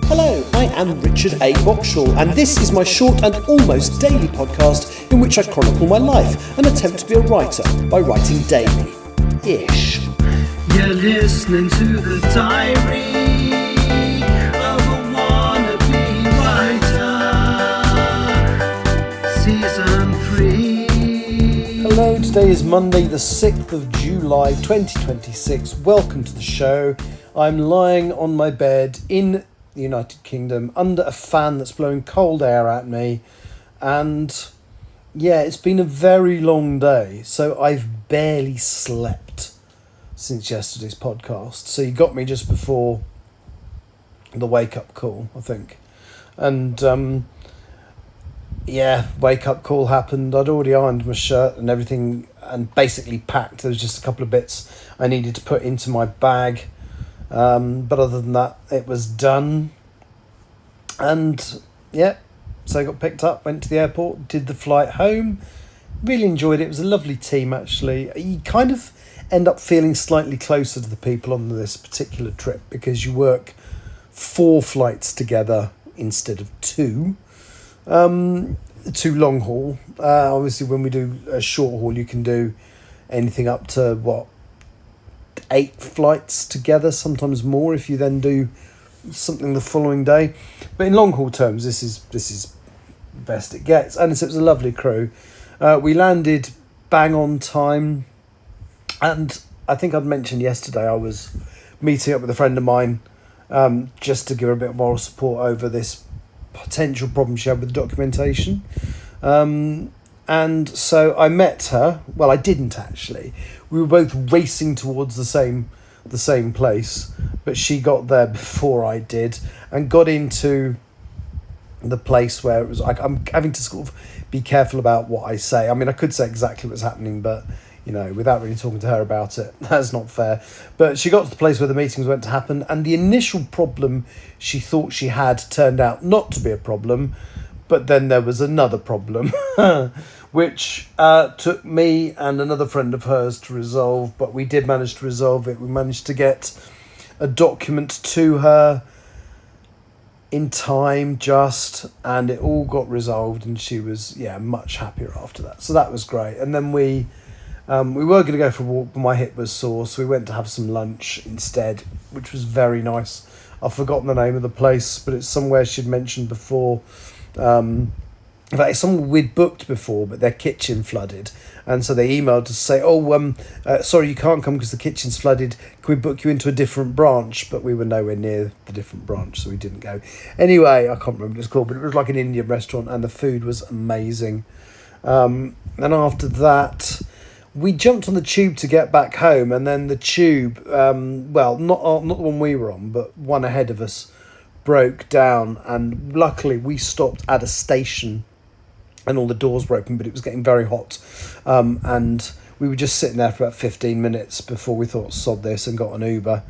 Hello, I am Richard A. Boxall, and this is my short and almost daily podcast in which I chronicle my life and attempt to be a writer by writing daily-ish. You're listening to the diary of a wannabe writer, Season 3. Hello, today is Monday the 6th of July 2026. Welcome to the show. I'm lying on my bed in the United Kingdom under a fan that's blowing cold air at me, and yeah, it's been a very long day, so I've barely slept since yesterday's podcast. So you got me just before the wake up call, I think, and wake up call happened. I'd already ironed my shirt and everything and basically packed. There was just a couple of bits I needed to put into my bag. But other than that, it was done. And yeah, so I got picked up, went to the airport, did the flight home. Really enjoyed it. It was a lovely team, actually. You kind of end up feeling slightly closer to the people on this particular trip because you work 4 flights together instead of 2. 2 long haul. Obviously, when we do a short haul, you can do anything up to 8 flights together, sometimes more if you then do something the following day. But in long haul terms, this is best it gets. And so it was a lovely crew. We landed bang on time, and I think I'd mentioned yesterday I was meeting up with a friend of mine just to give her a bit more support over this potential problem she had with the documentation. And so I met her. Well, I didn't actually. We were both racing towards the same place, but she got there before I did and got into the place where it was like I'm having to sort of be careful about what I say. I mean, I could say exactly what's happening, but without really talking to her about it, that's not fair. But she got to the place where the meetings went to happen, and the initial problem she thought she had turned out not to be a problem. But then there was another problem, which took me and another friend of hers to resolve. But we did manage to resolve it. We managed to get a document to her in time, and it all got resolved. And she was, much happier after that. So that was great. And then we were going to go for a walk, but my hip was sore. So we went to have some lunch instead, which was very nice. I've forgotten the name of the place, but it's somewhere she'd mentioned before. In fact, it's someone we'd booked before, but their kitchen flooded, and so they emailed to say, sorry, you can't come because the kitchen's flooded, can we book you into a different branch? But we were nowhere near the different branch, so we didn't go. Anyway, I can't remember what it's called, but it was like an Indian restaurant, and the food was amazing. And after that, we jumped on the tube to get back home, and then the tube, not the one we were on, but one ahead of us, broke down, and luckily we stopped at a station and all the doors were open, but it was getting very hot, and we were just sitting there for about 15 minutes before we thought sod this and got an Uber,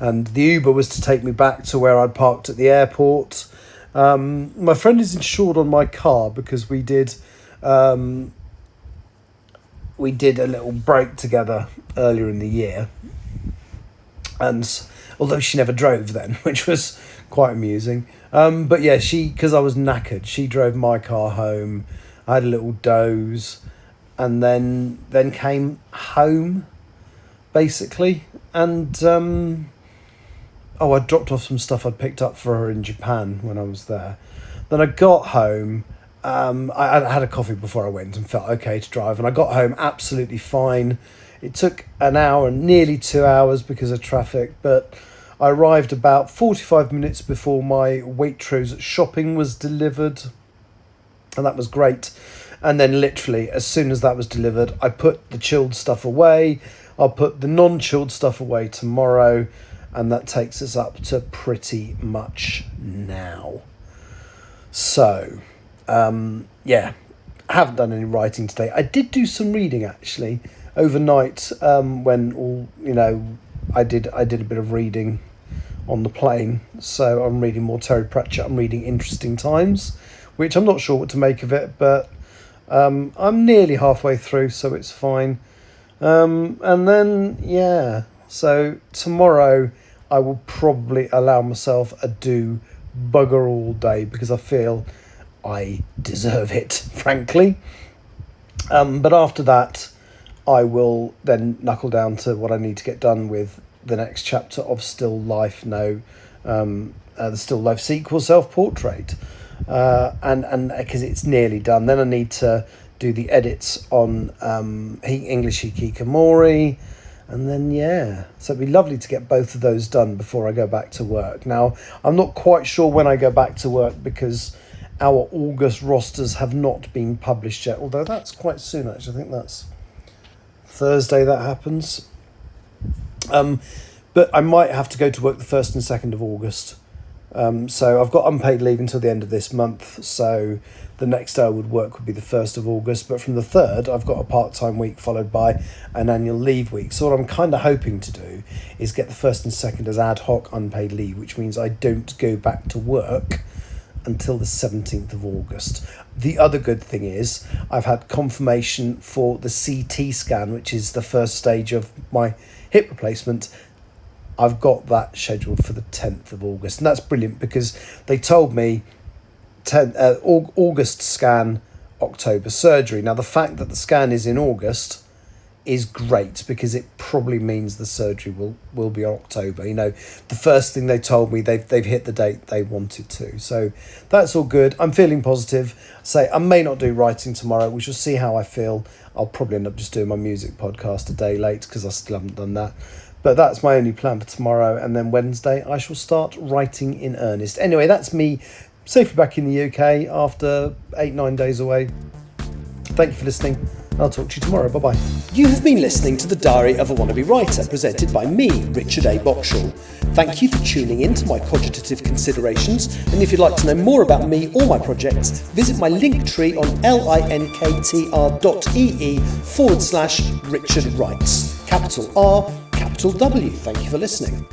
and the Uber was to take me back to where I'd parked at the airport. My friend is insured on my car because we did a little break together earlier in the year, and although she never drove then, which was quite amusing. But yeah, because I was knackered, she drove my car home. I had a little doze, and then came home, basically. And I dropped off some stuff I'd picked up for her in Japan when I was there. Then I got home. I had a coffee before I went and felt okay to drive, and I got home absolutely fine. It took an hour, nearly 2 hours because of traffic, but I arrived about 45 minutes before my Waitrose shopping was delivered, and that was great. And then literally, as soon as that was delivered, I put the chilled stuff away. I'll put the non-chilled stuff away tomorrow, and that takes us up to pretty much now. So, I haven't done any writing today. I did do some reading, actually, overnight, when I did a bit of reading on the plane. So I'm reading more Terry Pratchett. I'm reading Interesting Times, which I'm not sure what to make of it, but I'm nearly halfway through, so it's fine. And then, so tomorrow I will probably allow myself a bugger all day because I feel I deserve it, frankly. But after that, I will then knuckle down to what I need to get done with the next chapter of Still Life Now, the Still Life sequel, Self-Portrait. And because it's nearly done. Then I need to do the edits on English Hikikomori. And then, so it'd be lovely to get both of those done before I go back to work. Now, I'm not quite sure when I go back to work because our August rosters have not been published yet, although that's quite soon, actually. I think that's Thursday that happens. But I might have to go to work the 1st and 2nd of August. So I've got unpaid leave until the end of this month, so the next day I would work would be the 1st of August, but from the 3rd I've got a part-time week followed by an annual leave week. So what I'm kind of hoping to do is get the 1st and 2nd as ad hoc unpaid leave, which means I don't go back to work until the 17th of August. The other good thing is I've had confirmation for the CT scan, which is the first stage of my hip replacement. I've got that scheduled for the 10th of August. And that's brilliant because they told me August scan, October surgery. Now, the fact that the scan is in August is great because it probably means the surgery will be October. You know, the first thing they told me, they've hit the date they wanted to. So that's all good. I'm feeling positive. Say I may not do writing tomorrow. We shall see how I feel. I'll probably end up just doing my music podcast a day late because I still haven't done that. But that's my only plan for tomorrow. And then Wednesday, I shall start writing in earnest. Anyway, that's me safely back in the UK after 8-9 days away. Thank you for listening. I'll talk to you tomorrow. Bye-bye. You have been listening to The Diary of a Wannabe Writer, presented by me, Richard A. Boxall. Thank you for tuning in to my cogitative considerations, and if you'd like to know more about me or my projects, visit my link tree on linktr.ee/Richard Writes. Capital R, capital W. Thank you for listening.